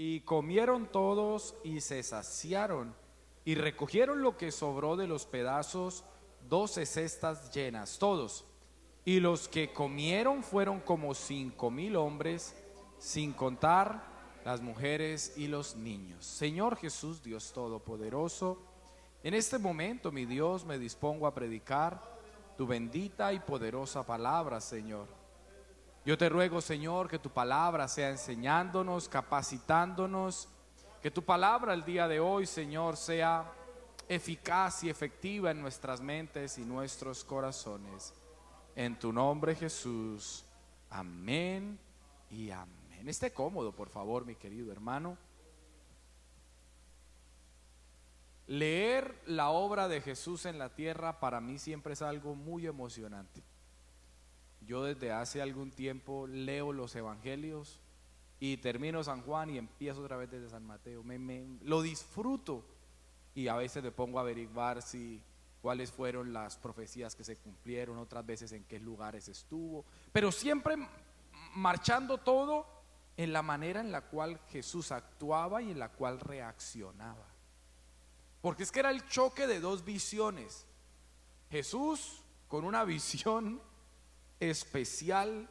Y comieron todos y se saciaron, y recogieron lo que sobró de los pedazos, 12 cestas llenas, todos. Y los que comieron fueron como 5,000 hombres, sin contar las mujeres y los niños. Señor Jesús, Dios Todopoderoso, en este momento, mi Dios, me dispongo a predicar tu bendita y poderosa palabra, Señor. Yo te ruego, Señor, que tu palabra sea enseñándonos, capacitándonos, que tu palabra el día de hoy, Señor, sea eficaz y efectiva en nuestras mentes y nuestros corazones. En tu nombre, Jesús. Amén y amén. Esté cómodo, por favor, mi querido hermano. Leer la obra de Jesús en la tierra para mí siempre es algo muy emocionante. Yo desde hace algún tiempo leo los evangelios y termino San Juan y empiezo otra vez desde San Mateo. Lo disfruto y a veces me pongo a averiguar cuáles fueron las profecías que se cumplieron, otras veces en qué lugares estuvo, pero siempre marchando todo en la manera en la cual Jesús actuaba y en la cual reaccionaba. Porque es que era el choque de dos visiones. Jesús con una visión especial,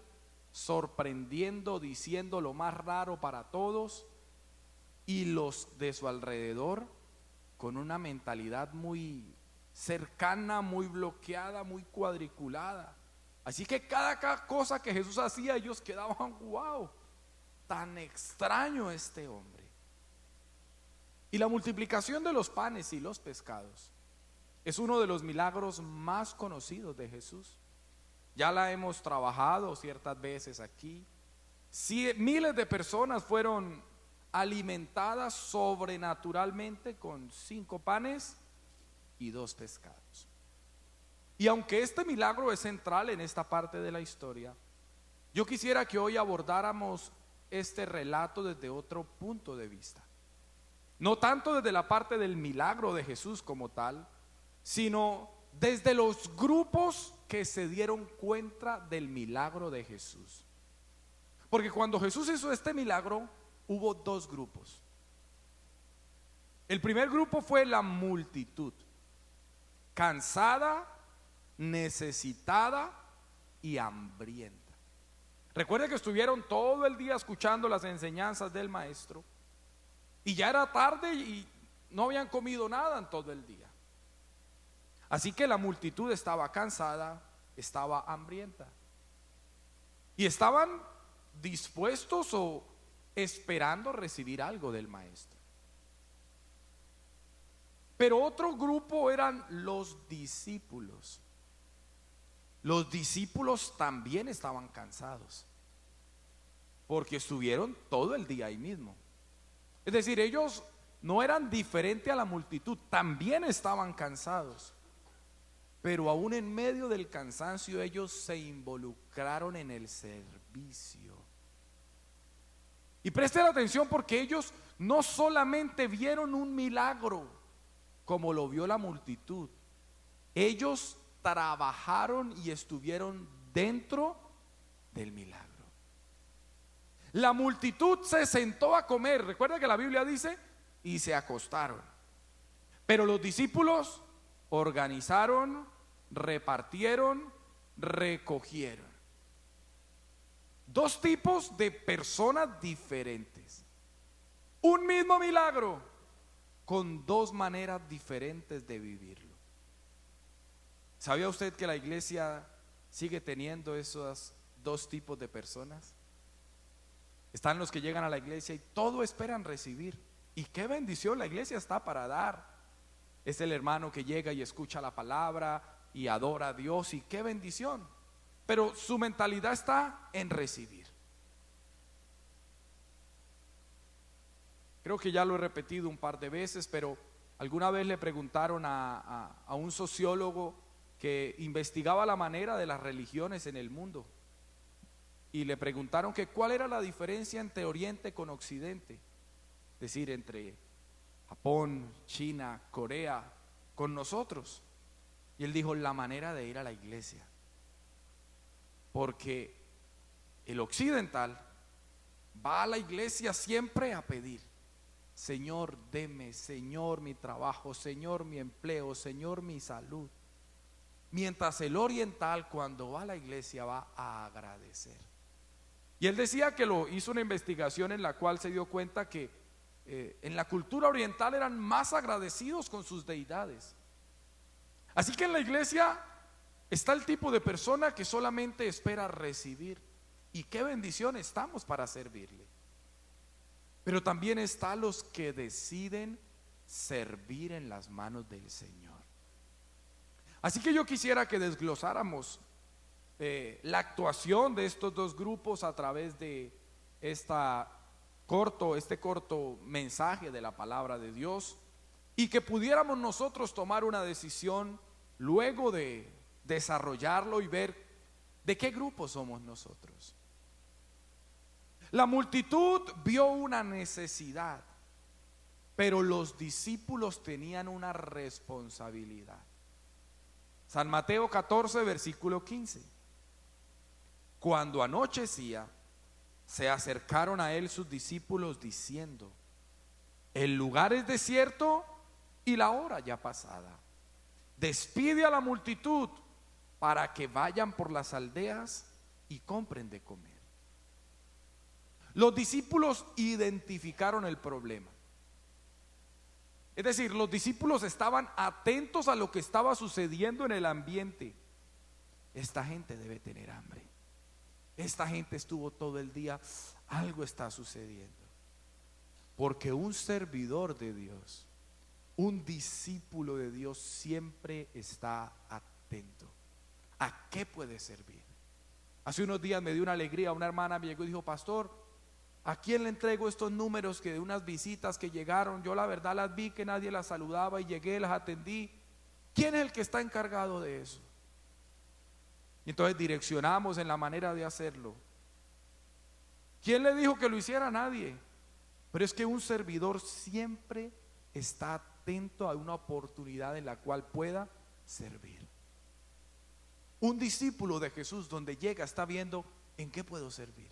sorprendiendo, diciendo lo más raro para todos, y los de su alrededor con una mentalidad muy cercana, muy bloqueada, muy cuadriculada. Así que cada cosa que Jesús hacía, ellos quedaban, wow, tan extraño este hombre. Y la multiplicación de los panes y los pescados es uno de los milagros más conocidos de Jesús. Ya la hemos trabajado ciertas veces aquí. Miles de personas fueron alimentadas sobrenaturalmente con 5 panes y 2 pescados. Y aunque este milagro es central en esta parte de la historia, yo quisiera que hoy abordáramos este relato desde otro punto de vista. No tanto desde la parte del milagro de Jesús como tal, sino desde los grupos que se dieron cuenta del milagro de Jesús. Porque cuando Jesús hizo este milagro, hubo 2 grupos. El primer grupo fue la multitud, cansada, necesitada y hambrienta. Recuerde que estuvieron todo el día escuchando las enseñanzas del maestro y ya era tarde y no habían comido nada en todo el día. Así que la multitud estaba cansada, estaba hambrienta y estaban dispuestos o esperando recibir algo del maestro. Pero otro grupo eran los discípulos. Los discípulos también estaban cansados porque estuvieron todo el día ahí mismo. Es decir, ellos no eran diferentes a la multitud, también estaban cansados. Pero aún en medio del cansancio ellos se involucraron en el servicio. Y presten atención porque ellos no solamente vieron un milagro como lo vio la multitud, ellos trabajaron y estuvieron dentro del milagro. La multitud se sentó a comer, recuerda que la Biblia dice, y se acostaron. Pero los discípulos organizaron, repartieron, recogieron. 2 tipos de personas diferentes. Un mismo milagro con 2 maneras diferentes de vivirlo. ¿Sabía usted que la iglesia sigue teniendo esos 2 tipos de personas? Están los que llegan a la iglesia y todo esperan recibir. Y qué bendición, la iglesia está para dar. Es el hermano que llega y escucha la palabra y adora a Dios, y qué bendición. Pero su mentalidad está en recibir. Creo que ya lo he repetido un par de veces, pero alguna vez le preguntaron a un sociólogo que investigaba la manera de las religiones en el mundo, y le preguntaron que cuál era la diferencia entre Oriente con Occidente, es decir, entre Japón, China, Corea, con nosotros. Y él dijo: la manera de ir a la iglesia. Porque el occidental va a la iglesia siempre a pedir: Señor, deme, Señor, mi trabajo, Señor, mi empleo, Señor, mi salud. Mientras el oriental, cuando va a la iglesia, va a agradecer. Y él decía que hizo una investigación en la cual se dio cuenta que en la cultura oriental eran más agradecidos con sus deidades. Así que en la iglesia está el tipo de persona que solamente espera recibir. Y qué bendición estamos para servirle. Pero también está los que deciden servir en las manos del Señor. Así que yo quisiera que desglosáramos la actuación de estos dos grupos a través de este corto mensaje de la palabra de Dios, y que pudiéramos nosotros tomar una decisión luego de desarrollarlo y ver de qué grupo somos nosotros. La multitud vio una necesidad, pero los discípulos tenían una responsabilidad. San Mateo 14, versículo 15. Cuando anochecía, se acercaron a él sus discípulos diciendo: el lugar es desierto y la hora ya pasada. Despide a la multitud para que vayan por las aldeas y compren de comer. Los discípulos identificaron el problema. Es decir, los discípulos estaban atentos a lo que estaba sucediendo en el ambiente. Esta gente debe tener hambre. Esta gente estuvo todo el día, algo está sucediendo. Porque un servidor de Dios, un discípulo de Dios, siempre está atento. ¿A qué puede servir? Hace unos días me dio una alegría, una hermana me llegó y dijo: pastor, ¿a quién le entrego estos números que de unas visitas que llegaron? Yo la verdad las vi que nadie las saludaba y llegué, las atendí. ¿Quién es el que está encargado de eso? Y entonces direccionamos en la manera de hacerlo. ¿Quién le dijo que lo hiciera? Nadie. Pero es que un servidor siempre está atento a una oportunidad en la cual pueda servir. Un discípulo de Jesús, donde llega, está viendo en qué puedo servir.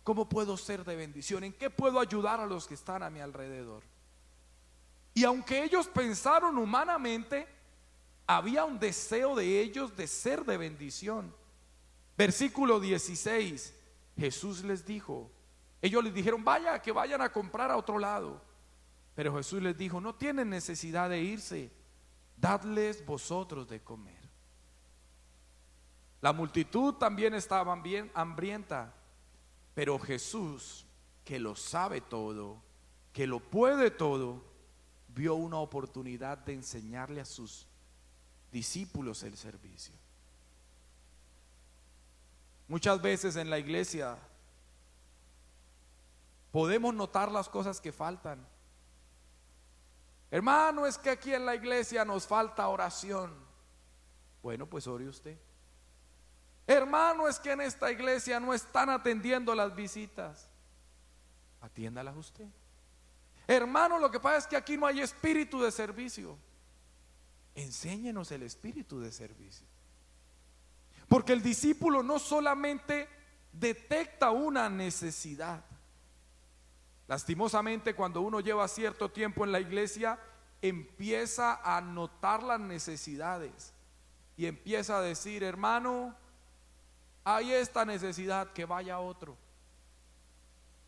¿Cómo puedo ser de bendición? ¿En qué puedo ayudar a los que están a mi alrededor? Y aunque ellos pensaron humanamente, había un deseo de ellos de ser de bendición. Versículo 16, Jesús les dijo, ellos les dijeron: vaya, que vayan a comprar a otro lado. Pero Jesús les dijo: no tienen necesidad de irse, dadles vosotros de comer. La multitud también estaba bien hambrienta. Pero Jesús, que lo sabe todo, que lo puede todo, vio una oportunidad de enseñarle a sus discípulos el servicio. Muchas veces en la iglesia podemos notar las cosas que faltan. Hermano, es que aquí en la iglesia nos falta oración. Bueno, pues ore usted. Hermano, es que en esta iglesia no están atendiendo las visitas. Atiéndalas usted. Hermano, lo que pasa es que aquí no hay espíritu de servicio. Enséñenos el espíritu de servicio. Porque el discípulo no solamente detecta una necesidad. Lastimosamente, cuando uno lleva cierto tiempo en la iglesia, empieza a notar las necesidades y empieza a decir: hermano, hay esta necesidad, que vaya otro.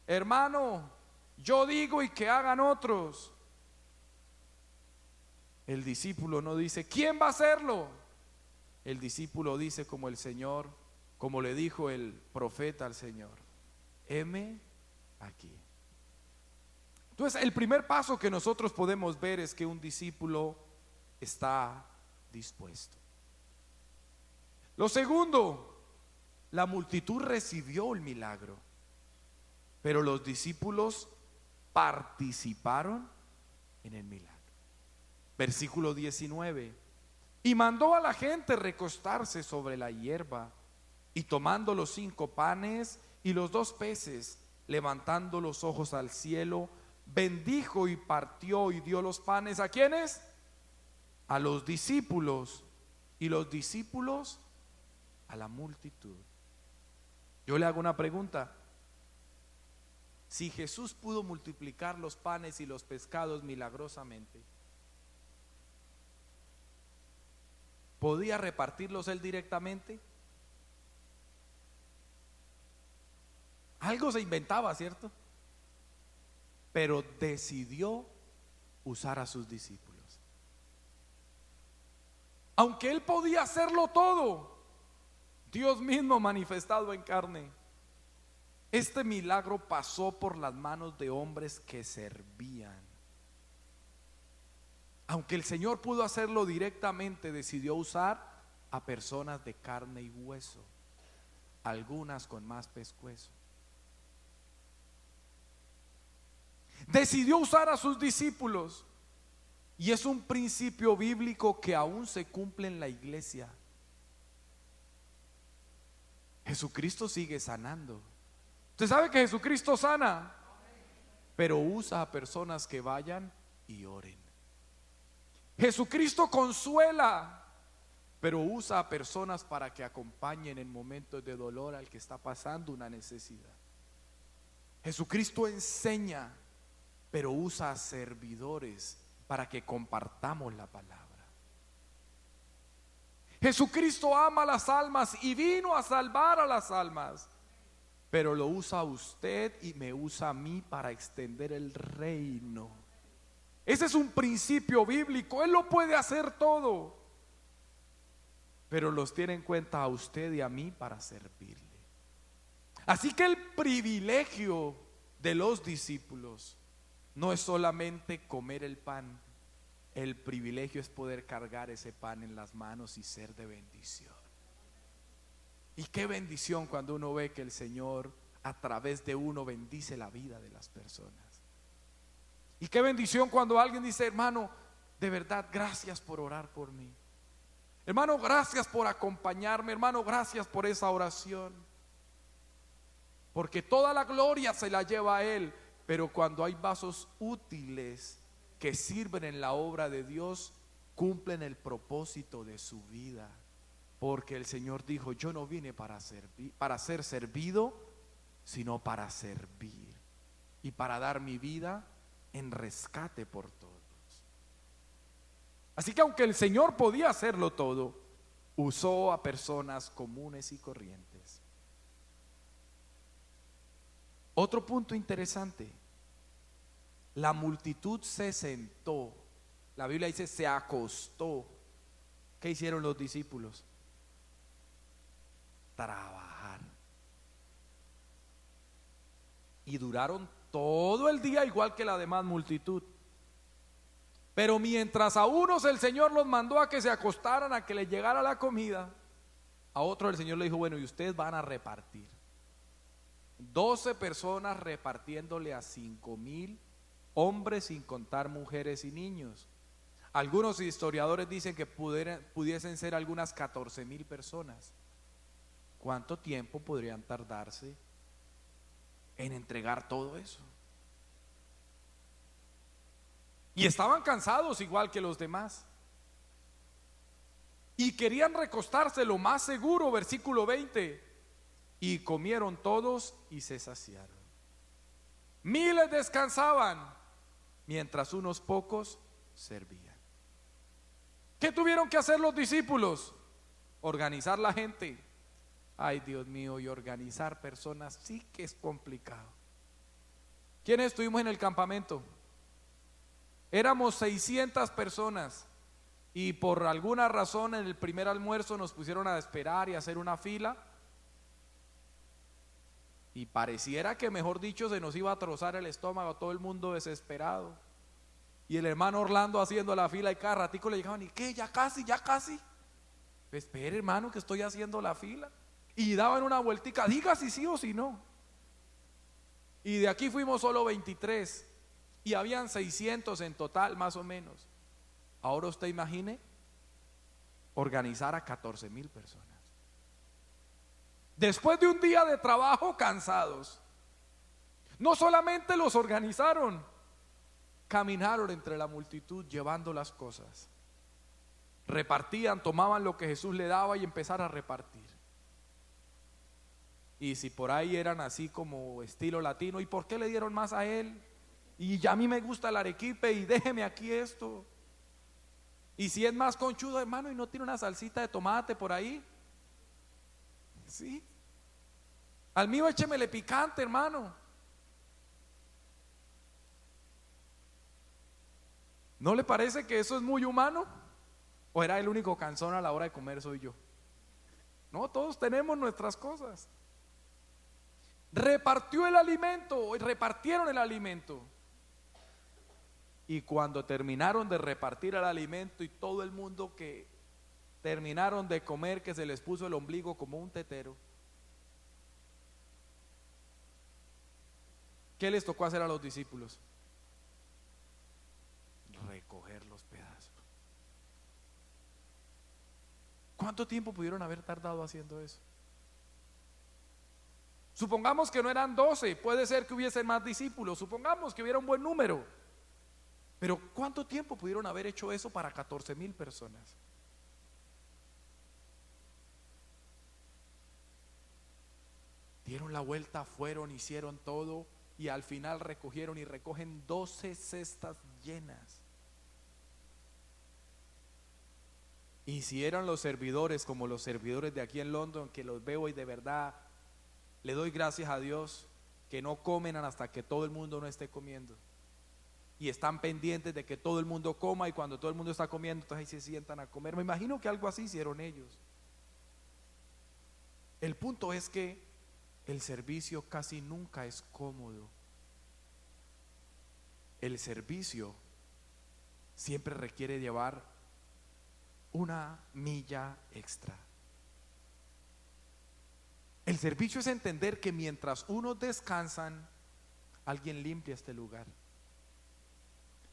Hermano, yo digo y que hagan otros. El discípulo no dice: ¿quién va a hacerlo? El discípulo dice como el Señor, como le dijo el profeta al Señor: heme aquí. Entonces, el primer paso que nosotros podemos ver es que un discípulo está dispuesto. Lo segundo, la multitud recibió el milagro, pero los discípulos participaron en el milagro. Versículo 19: y mandó a la gente recostarse sobre la hierba, y tomando los 5 panes y los 2 peces, levantando los ojos al cielo, bendijo y partió y dio los panes. ¿A quiénes? A los discípulos, y los discípulos a la multitud. Yo le hago una pregunta: Si Jesús pudo multiplicar los panes y los pescados milagrosamente, ¿podía repartirlos él directamente? Algo se inventaba, ¿cierto? Pero decidió usar a sus discípulos. Aunque él podía hacerlo todo, Dios mismo manifestado en carne, este milagro pasó por las manos de hombres que servían. Aunque el Señor pudo hacerlo directamente, decidió usar a personas de carne y hueso, algunas con más pescuezo. Decidió usar a sus discípulos, y es un principio bíblico que aún se cumple en la iglesia. Jesucristo sigue sanando. Usted sabe que Jesucristo sana, pero usa a personas que vayan y oren. Jesucristo consuela, pero usa a personas para que acompañen en momentos de dolor al que está pasando una necesidad. Jesucristo enseña, pero usa a servidores para que compartamos la palabra. Jesucristo ama las almas y vino a salvar a las almas, pero lo usa a usted y me usa a mí para extender el reino. Ese es un principio bíblico. Él lo puede hacer todo, pero los tiene en cuenta a usted y a mí para servirle. Así que el privilegio de los discípulos no es solamente comer el pan. El privilegio es poder cargar ese pan en las manos y ser de bendición. Y qué bendición cuando uno ve que el Señor a través de uno bendice la vida de las personas. Y qué bendición cuando alguien dice: hermano, de verdad, gracias por orar por mí. Hermano, gracias por acompañarme. Hermano, gracias por esa oración. Porque toda la gloria se la lleva a Él. Pero cuando hay vasos útiles que sirven en la obra de Dios, cumplen el propósito de su vida. Porque el Señor dijo: yo no vine para ser servido, sino para servir y para dar mi vida en rescate por todos. Así que aunque el Señor podía hacerlo todo, usó a personas comunes y corrientes. Otro punto interesante: la multitud se sentó. La Biblia dice se acostó. ¿Qué hicieron los discípulos? Trabajar. Y duraron todo el día igual que la demás multitud. Pero mientras a unos el Señor los mandó a que se acostaran, a que les llegara la comida, a otros el Señor le dijo: bueno, y ustedes van a repartir. 12 personas repartiéndole a 5,000 hombres, sin contar mujeres y niños. Algunos historiadores dicen que pudiesen ser algunas 14,000 personas. ¿Cuánto tiempo podrían tardarse en entregar todo eso? Y estaban cansados igual que los demás. Y querían recostarse lo más seguro, versículo 20. Y comieron todos y se saciaron. Miles descansaban, mientras unos pocos servían. ¿Qué tuvieron que hacer los discípulos? Organizar la gente. Ay, Dios mío, y organizar personas sí que es complicado. ¿Quiénes estuvimos en el campamento? Éramos 600 personas y por alguna razón en el primer almuerzo nos pusieron a esperar y a hacer una fila. Y pareciera que, mejor dicho, se nos iba a trozar el estómago, todo el mundo desesperado. Y el hermano Orlando haciendo la fila y cada ratico le llegaban: ¿y qué? Ya casi, ya casi. Pues espere, hermano, que estoy haciendo la fila. Y daban una vueltica, diga si sí o si no. Y de aquí fuimos solo 23 y habían 600 en total, más o menos. Ahora usted imagine organizar a 14,000 personas. Después de un día de trabajo, cansados, no solamente los organizaron, caminaron entre la multitud llevando las cosas. Repartían, tomaban lo que Jesús le daba y empezaron a repartir. Y si por ahí eran así como estilo latino, ¿y por qué le dieron más a él? Y ya a mí me gusta el arequipe y déjeme aquí esto. Y si es más conchudo, hermano, y no tiene una salsita de tomate por ahí, ¿sí? Al mío échemele picante, hermano. ¿No le parece que eso es muy humano? ¿O era el único cansón a la hora de comer soy yo? No, todos tenemos nuestras cosas. Repartió el alimento, repartieron el alimento. Y cuando terminaron de repartir el alimento y todo el mundo que terminaron de comer, que se les puso el ombligo como un tetero, ¿qué les tocó hacer a los discípulos? Recoger los pedazos. ¿Cuánto tiempo pudieron haber tardado haciendo eso? Supongamos que no eran 12, puede ser que hubiesen más discípulos, supongamos que hubiera un buen número, pero ¿cuánto tiempo pudieron haber hecho eso para 14,000 personas? Dieron la vuelta, fueron, hicieron todo y al final recogieron y recogen 12 cestas llenas. Y si eran los servidores como los servidores de aquí en London, que los veo y de verdad le doy gracias a Dios que no comen hasta que todo el mundo no esté comiendo. Y están pendientes de que todo el mundo coma, y cuando todo el mundo está comiendo, entonces ahí se sientan a comer. Me imagino que algo así hicieron ellos. El punto es que el servicio casi nunca es cómodo. El servicio siempre requiere llevar una milla extra. El servicio es entender que mientras unos descansan, alguien limpia este lugar.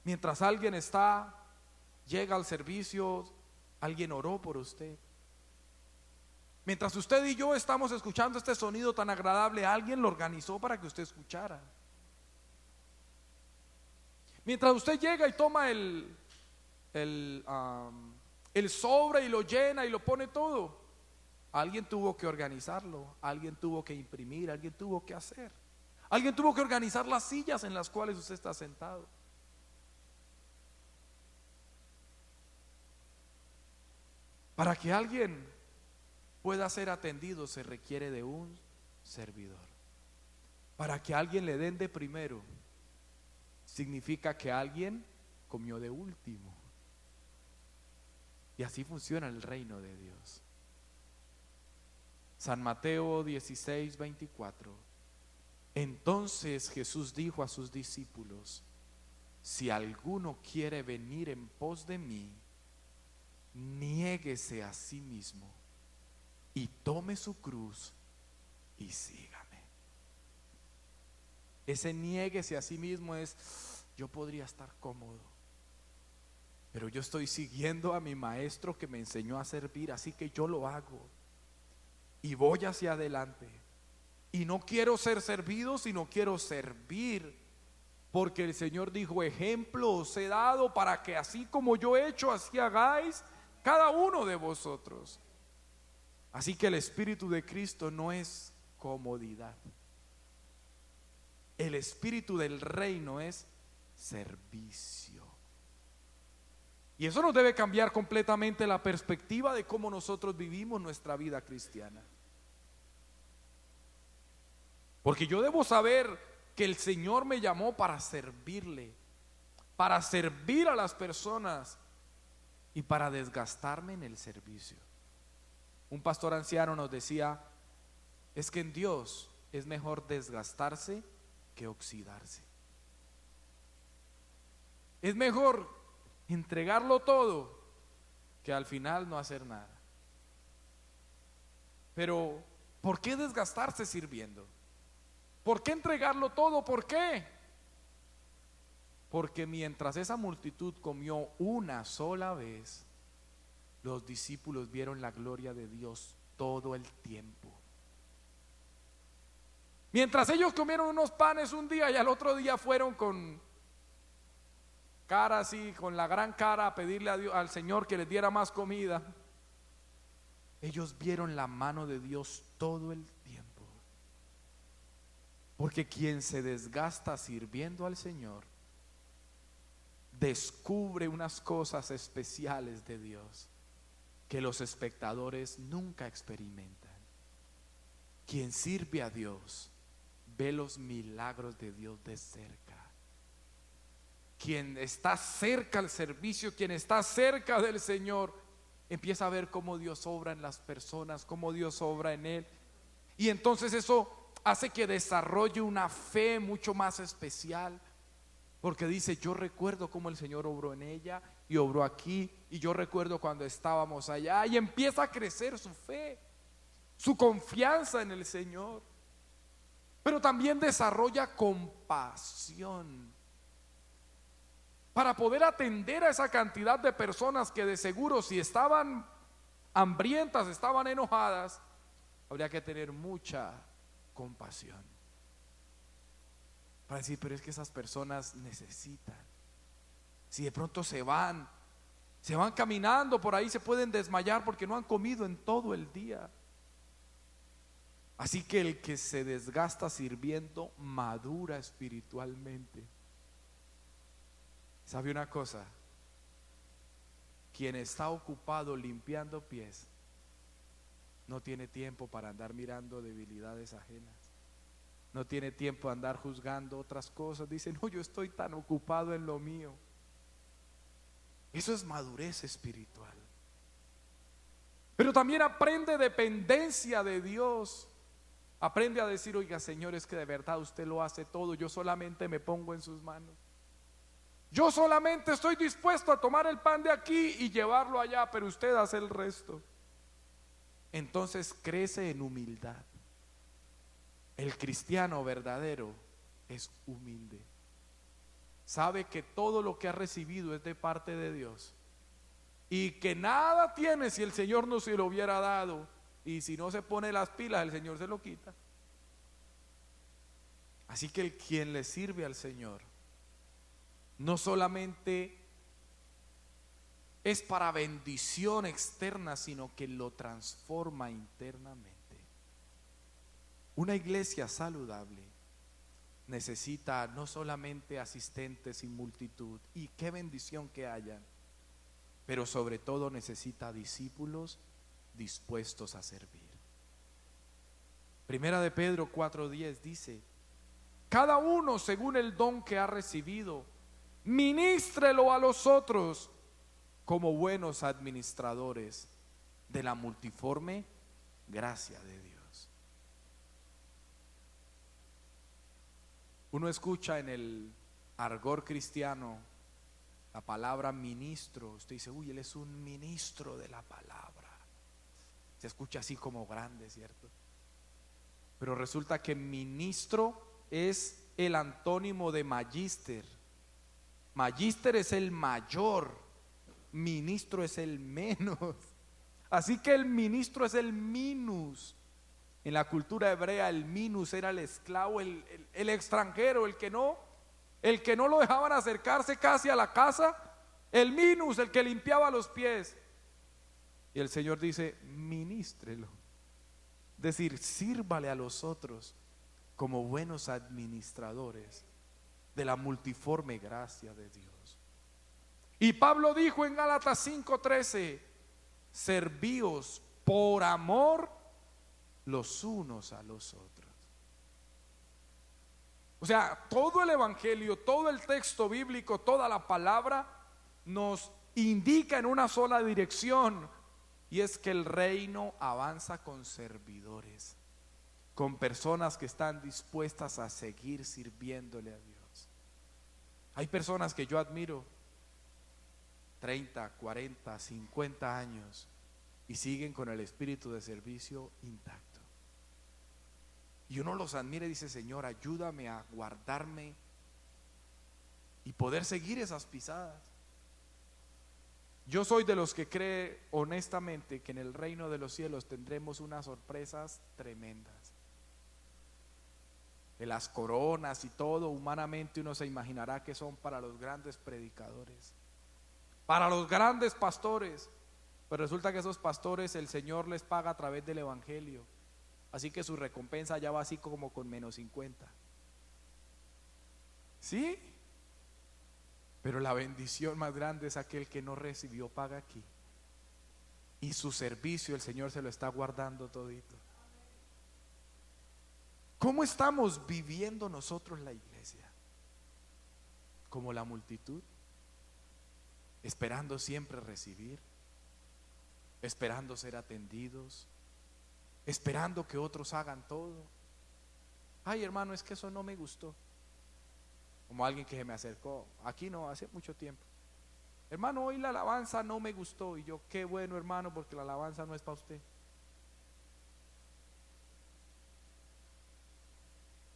Mientras alguien llega al servicio, alguien oró por usted. Mientras usted y yo estamos escuchando este sonido tan agradable, alguien lo organizó para que usted escuchara. Mientras usted llega y toma el sobre y lo llena y lo pone todo, alguien tuvo que organizarlo, alguien tuvo que imprimir, alguien tuvo que hacer, alguien tuvo que organizar las sillas en las cuales usted está sentado. Para que alguien pueda ser atendido se requiere de un servidor. Para que a alguien le den de primero significa que alguien comió de último. Y así funciona el reino de Dios. San Mateo 16:24. Entonces Jesús dijo a sus discípulos: si alguno quiere venir en pos de mí, niéguese a sí mismo y tome su cruz y sígame. Ese niéguese a sí mismo es: yo podría estar cómodo, pero yo estoy siguiendo a mi maestro que me enseñó a servir, así que yo lo hago y voy hacia adelante. Y no quiero ser servido, sino quiero servir, porque el Señor dijo: ejemplo os he dado para que así como yo he hecho, así hagáis cada uno de vosotros. Así que el Espíritu de Cristo no es comodidad. El espíritu del reino es servicio. Y eso nos debe cambiar completamente la perspectiva de cómo nosotros vivimos nuestra vida cristiana. Porque yo debo saber que el Señor me llamó para servirle, para servir a las personas y para desgastarme en el servicio. Un pastor anciano nos decía: es que en Dios es mejor desgastarse que oxidarse. Es mejor entregarlo todo que al final no hacer nada. Pero ¿por qué desgastarse sirviendo? ¿Por qué entregarlo todo? ¿Por qué? Porque mientras esa multitud comió una sola vez, los discípulos vieron la gloria de Dios todo el tiempo. Mientras ellos comieron unos panes un día y al otro día fueron con cara así, con la gran cara, a pedirle a Dios, al Señor que les diera más comida, ellos vieron la mano de Dios todo el tiempo. Porque quien se desgasta sirviendo al Señor descubre unas cosas especiales de Dios que los espectadores nunca experimentan. Quien sirve a Dios ve los milagros de Dios de cerca. Quien está cerca al servicio, quien está cerca del Señor, empieza a ver cómo Dios obra en las personas, cómo Dios obra en él. Y entonces eso hace que desarrolle una fe mucho más especial. Porque dice, yo recuerdo cómo el Señor obró en ella y obró aquí, y yo recuerdo cuando estábamos allá, y empieza a crecer su fe, su confianza en el Señor. Pero también desarrolla compasión para poder atender a esa cantidad de personas que de seguro, si estaban hambrientas, estaban enojadas, habría que tener mucha compasión para decir, pero es que esas personas necesitan. Si de pronto se van caminando por ahí, se pueden desmayar porque no han comido en todo el día. Así que el que se desgasta sirviendo madura espiritualmente. ¿Sabe una cosa? Quien está ocupado limpiando pies no tiene tiempo para andar mirando debilidades ajenas. No tiene tiempo de andar juzgando otras cosas. Dice, no, yo estoy tan ocupado en lo mío. Eso es madurez espiritual. Pero también aprende dependencia de Dios. Aprende a decir, oiga, Señor, es que de verdad usted lo hace todo. Yo solamente me pongo en sus manos. Yo solamente estoy dispuesto a tomar el pan de aquí y llevarlo allá, pero usted hace el resto. Entonces crece en humildad. El cristiano verdadero es humilde. Sabe que todo lo que ha recibido es de parte de Dios y que nada tiene si el Señor no se lo hubiera dado, y si no se pone las pilas el Señor se lo quita. Así que quien le sirve al Señor no solamente es para bendición externa, sino que lo transforma internamente. Una iglesia saludable necesita no solamente asistentes y multitud, y qué bendición que hayan, pero sobre todo necesita discípulos dispuestos a servir. Primera de Pedro 4:10 dice, cada uno según el don que ha recibido, ministrelo a los otros como buenos administradores de la multiforme gracia de Dios. Uno escucha en el argot cristiano la palabra ministro. Usted dice, uy, él es un ministro de la palabra. Se escucha así como grande, ¿cierto? Pero resulta que ministro es el antónimo de magíster. Magíster es el mayor, ministro es el menos. Así que el ministro es el minus. En la cultura hebrea el minus era el esclavo, el extranjero, el que no lo dejaban acercarse casi a la casa. El minus, el que limpiaba los pies. Y el Señor dice, ministrelo. Es decir, sírvale a los otros como buenos administradores de la multiforme gracia de Dios. Y Pablo dijo en Gálatas 5:13, servíos por amor los unos a los otros. O sea, todo el evangelio, todo el texto bíblico, toda la palabra nos indica en una sola dirección, y es que el reino avanza con servidores, con personas que están dispuestas a seguir sirviéndole a Dios. Hay personas que yo admiro, 30, 40, 50 años, y siguen con el espíritu de servicio intacto. Y uno los admira y dice, Señor, ayúdame a guardarme y poder seguir esas pisadas. Yo soy de los que cree honestamente que en el reino de los cielos tendremos unas sorpresas tremendas. De las coronas y todo, humanamente uno se imaginará que son para los grandes predicadores, para los grandes pastores, pero resulta que esos pastores el Señor les paga a través del evangelio. Así que su recompensa ya va así como con -50. Sí, pero la bendición más grande es aquel que no recibió paga aquí. Y su servicio el Señor se lo está guardando todito. ¿Cómo estamos viviendo nosotros la iglesia? Como la multitud, esperando siempre recibir, esperando ser atendidos, esperando que otros hagan todo. Ay, hermano, es que eso no me gustó. Como alguien que se me acercó, aquí no, hace mucho tiempo. Hermano, hoy la alabanza no me gustó. Y yo, qué bueno, hermano, porque la alabanza no es para usted.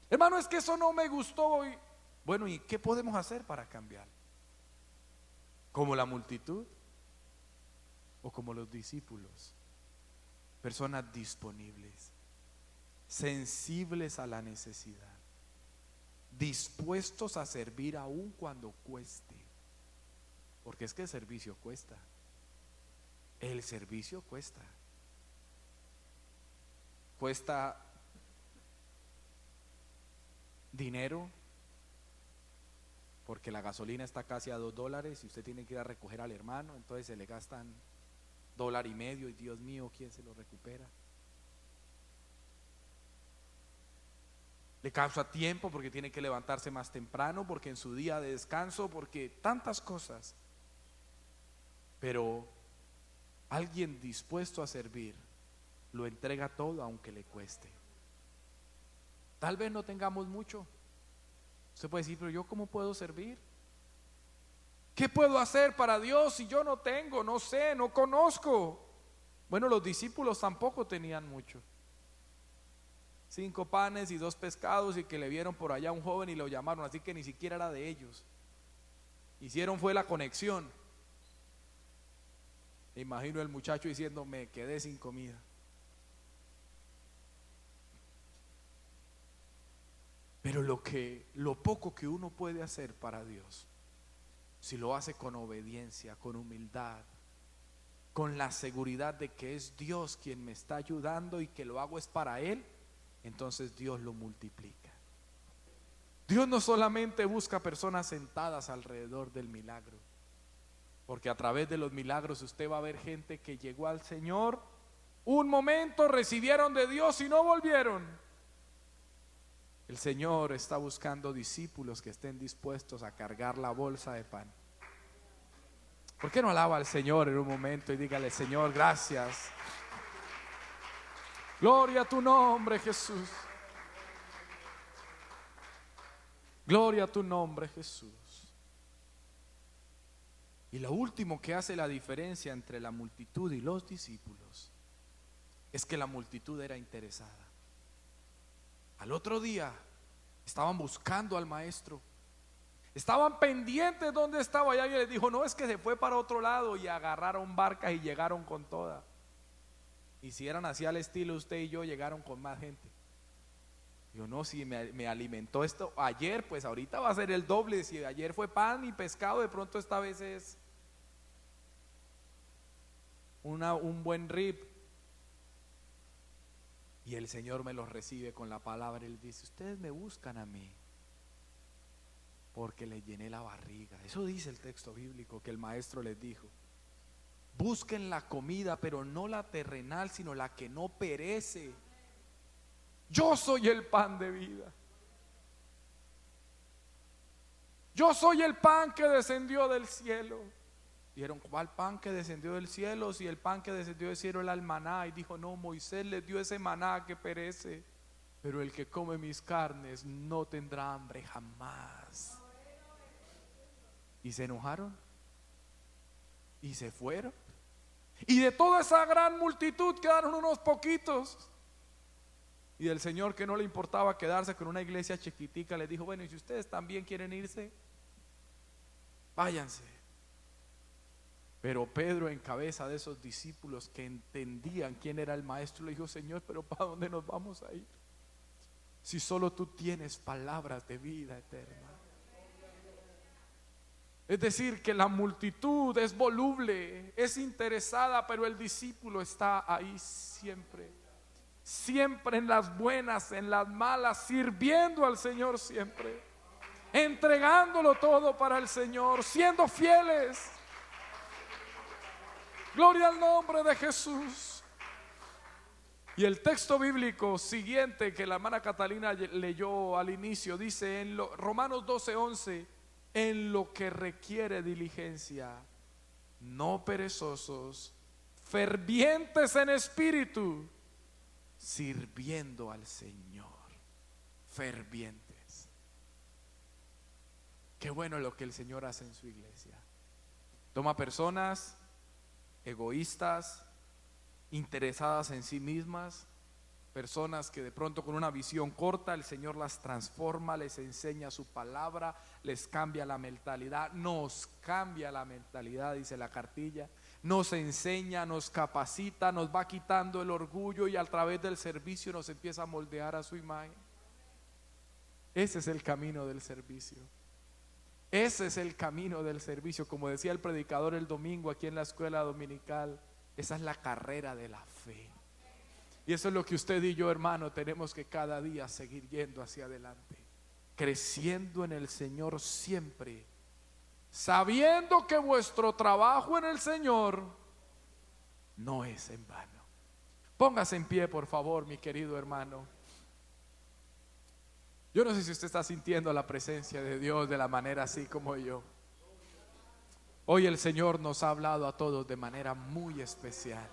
Hermano, es que eso no me gustó hoy. Bueno, ¿y qué podemos hacer para cambiar? ¿Como la multitud? ¿O como los discípulos? Personas disponibles, sensibles a la necesidad, dispuestos a servir aún cuando cueste. Porque es que el servicio cuesta. El servicio cuesta. Cuesta dinero, porque la gasolina está casi a $2 y usted tiene que ir a recoger al hermano, entonces se le gastan $1.50 y Dios mío, ¿quién se lo recupera? Le causa tiempo porque tiene que levantarse más temprano, porque en su día de descanso, porque tantas cosas. Pero alguien dispuesto a servir lo entrega todo aunque le cueste. Tal vez no tengamos mucho. Usted puede decir, pero yo ¿cómo puedo servir? ¿Qué puedo hacer para Dios si yo no tengo, no sé, no conozco? Bueno, los discípulos tampoco tenían mucho. 5 panes y 2 pescados, y que le vieron por allá a un joven y lo llamaron, así que ni siquiera era de ellos. Hicieron fue la conexión. Me imagino el muchacho diciendo, me quedé sin comida. Pero lo poco que uno puede hacer para Dios, si lo hace con obediencia, con humildad, con la seguridad de que es Dios quien me está ayudando y que lo hago es para Él, entonces Dios lo multiplica. Dios no solamente busca personas sentadas alrededor del milagro, porque a través de los milagros usted va a ver gente que llegó al Señor, un momento recibieron de Dios y no volvieron. El Señor está buscando discípulos que estén dispuestos a cargar la bolsa de pan. ¿Por qué no alaba al Señor en un momento y dígale, Señor, gracias? Gloria a tu nombre, Jesús. Gloria a tu nombre, Jesús. Y lo último que hace la diferencia entre la multitud y los discípulos es que la multitud era interesada. Al otro día estaban buscando al maestro, estaban pendientes dónde estaba, y alguien les dijo, no, es que se fue para otro lado, y agarraron barcas y llegaron con toda. Y si eran así al estilo usted y yo, llegaron con más gente. Yo no, si me alimentó esto ayer, pues ahorita va a ser el doble. Si ayer fue pan y pescado, de pronto esta vez es un buen rib. Y el Señor me los recibe con la palabra. Él dice, ustedes me buscan a mí porque les llené la barriga. Eso dice el texto bíblico que el maestro les dijo. Busquen la comida, pero no la terrenal, sino la que no perece. Yo soy el pan de vida. Yo soy el pan que descendió del cielo. Dijeron, ¿cuál pan que descendió del cielo? Si el pan que descendió del cielo era el maná. Y dijo, no, Moisés les dio ese maná que perece, pero el que come mis carnes no tendrá hambre jamás. Y se enojaron y se fueron. Y de toda esa gran multitud quedaron unos poquitos. Y el Señor, que no le importaba quedarse con una iglesia chiquitica, le dijo, bueno, y si ustedes también quieren irse, váyanse. Pero Pedro, en cabeza de esos discípulos que entendían quién era el maestro, le dijo, Señor, pero ¿para dónde nos vamos a ir? Si solo tú tienes palabras de vida eterna. Es decir, que la multitud es voluble, es interesada, pero el discípulo está ahí siempre. Siempre en las buenas, en las malas, sirviendo al Señor siempre. entregándolo todo para el Señor, siendo fieles. Gloria al nombre de Jesús. Y el texto bíblico siguiente que la hermana Catalina leyó al inicio dice en Romanos 12:11, en lo que requiere diligencia, no perezosos, fervientes en espíritu, sirviendo al Señor. Fervientes. Qué bueno lo que el Señor hace en su iglesia. Toma personas egoístas, interesadas en sí mismas, personas que de pronto con una visión corta el Señor las transforma, les enseña su palabra, les cambia la mentalidad, nos cambia la mentalidad, dice la cartilla, nos enseña, nos capacita, nos va quitando el orgullo y a través del servicio nos empieza a moldear a su imagen. Ese es el camino del servicio. Ese es el camino del servicio, como decía el predicador el domingo aquí en la escuela dominical. Esa es la carrera de la fe. Y eso es lo que usted y yo, hermano, tenemos que cada día seguir yendo hacia adelante, creciendo en el Señor siempre, sabiendo que vuestro trabajo en el Señor no es en vano. Póngase en pie, por favor, mi querido hermano. Yo no sé si usted está sintiendo la presencia de Dios de la manera así como yo. Hoy el Señor nos ha hablado a todos de manera muy especial.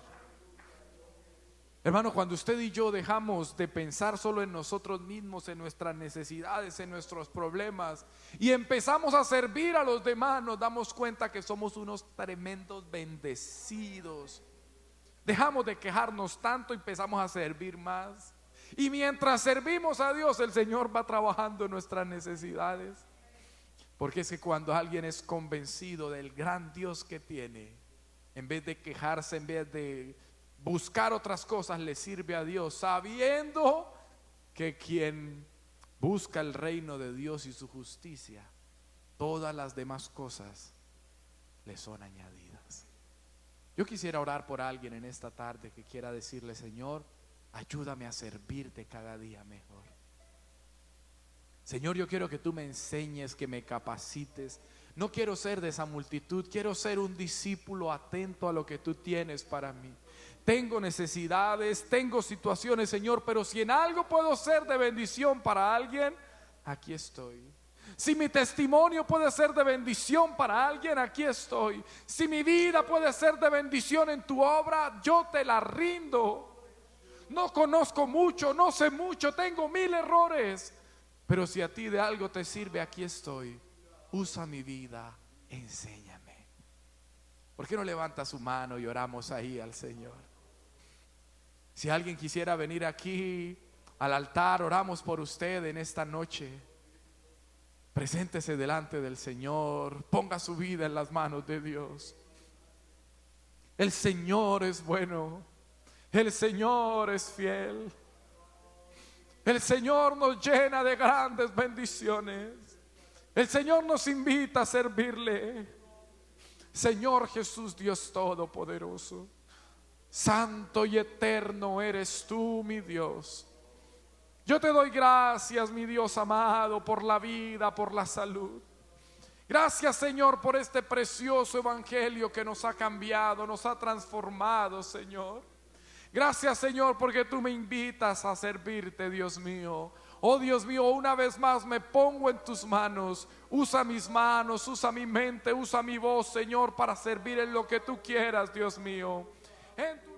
Hermano, cuando usted y yo dejamos de pensar solo en nosotros mismos, en nuestras necesidades, en nuestros problemas, y empezamos a servir a los demás, nos damos cuenta que somos unos tremendos bendecidos. Dejamos de quejarnos tanto y empezamos a servir más. Y mientras servimos a Dios, el Señor va trabajando en nuestras necesidades. Porque es que cuando alguien es convencido del gran Dios que tiene, en vez de quejarse, en vez de buscar otras cosas, le sirve a Dios, sabiendo que quien busca el reino de Dios y su justicia, todas las demás cosas le son añadidas. Yo quisiera orar por alguien en esta tarde que quiera decirle: Señor, ayúdame a servirte cada día mejor. Señor, yo quiero que tú me enseñes, que me capacites. No quiero ser de esa multitud, quiero ser un discípulo atento a lo que tú tienes para mí. Tengo necesidades, tengo situaciones, Señor, pero si en algo puedo ser de bendición para alguien, aquí estoy. Si mi testimonio puede ser de bendición para alguien, aquí estoy. Si mi vida puede ser de bendición en tu obra, yo te la rindo. No conozco mucho, no sé mucho, tengo 1000 errores, pero si a ti de algo te sirve, aquí estoy. Usa mi vida, enséñame. ¿Por qué no levanta su mano y oramos ahí al Señor? Si alguien quisiera venir aquí al altar, oramos por usted en esta noche. Preséntese delante del Señor, ponga su vida en las manos de Dios. El Señor es bueno, el Señor es fiel. El Señor nos llena de grandes bendiciones. El Señor nos invita a servirle. Señor Jesús, Dios Todopoderoso, santo y eterno eres tú, mi Dios. Yo te doy gracias, mi Dios amado, por la vida, por la salud. Gracias, Señor, por este precioso evangelio que nos ha cambiado, nos ha transformado, Señor. Gracias, Señor, porque tú me invitas a servirte, Dios mío. Oh Dios mío, una vez más me pongo en tus manos. Usa mis manos, usa mi mente, usa mi voz, Señor, para servir en lo que tú quieras, Dios mío. En tu